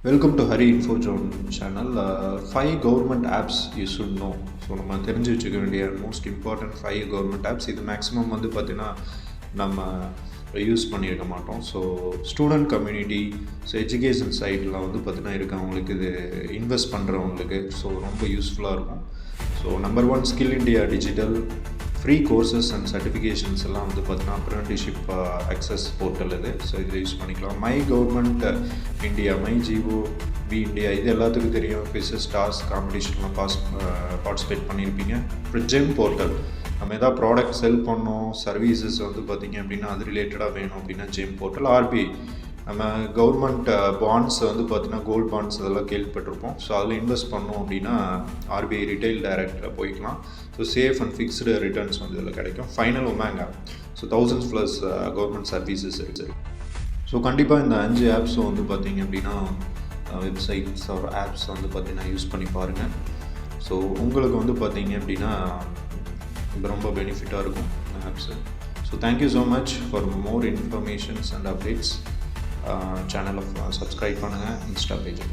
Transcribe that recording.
Welcome to Hari info zone channel. 5 government apps you should know. So நம்ம தெரிஞ்சு வச்சுக்க வேண்டிய மோஸ்ட் இம்பார்ட்டன்ட் 5 கவர்மெண்ட் ஆப்ஸ். இது மேக்ஸிமம் வந்து பார்த்திங்கன்னா நம்ம யூஸ் பண்ணியிருக்க மாட்டோம். So student community, so education சைடில் வந்து பார்த்திங்கன்னா இருக்கவங்களுக்கு இது இன்வெஸ்ட் பண்ணுறவங்களுக்கு ஸோ ரொம்ப யூஸ்ஃபுல்லாக இருக்கும். So number 1 skill India digital free courses and certifications எல்லாம் வந்து பார்த்தீங்கன்னா அப்ரெண்டிஷிப் அக்சஸ் போர்ட்டல் இது. ஸோ இதில் யூஸ் பண்ணிக்கலாம். My government India, my G O V India, இது எல்லாத்துக்கும் தெரியும். குவிஸஸ், டாஸ்க், காம்படிஷன்லாம் பார்ட்டிசிபேட் பண்ணியிருப்பீங்க. அப்புறம் ஜெம் போர்ட்டல், நம்ம எதாவது ப்ராடக்ட் செல் பண்ணோம், சர்வீசஸ் வந்து பார்த்திங்க அப்படின்னா அது ரிலேட்டடாக வேணும் அப்படின்னா ஜெம் போர்ட்டல். ஆர்பிஐ, நம்ம கவர்மெண்ட் பாண்ட்ஸ் வந்து பார்த்திங்கன்னா கோல்ட் பாண்ட்ஸ் அதெல்லாம் கேள்விப்பட்டிருப்போம். ஸோ அதில் இன்வெஸ்ட் பண்ணோம் அப்படின்னா ஆர்பிஐ ரிட்டைல் டைரக்டில் போய்க்கலாம். So safe and fixed returns வந்து இதில் கிடைக்கும். ஃபைனல் ஒமேங்கா, ஸோ 1000+ கவர்மெண்ட் சர்வீசஸ் இருக்குது. ஸோ கண்டிப்பாக இந்த 5 ஆப்ஸும் வந்து பார்த்திங்க அப்படின்னா வெப்சைட்ஸ் ஆர் ஆப்ஸ் வந்து பார்த்திங்கன்னா யூஸ் பண்ணி பாருங்கள். ஸோ உங்களுக்கு வந்து பார்த்திங்க அப்படின்னா இது ரொம்ப பெனிஃபிட்டாக இருக்கும் இந்த apps. So thank you so much for more informations and updates. சேனலை சப்ஸ்கிரைப் பண்ணுங்கள், இன்ஸ்டா பேஜை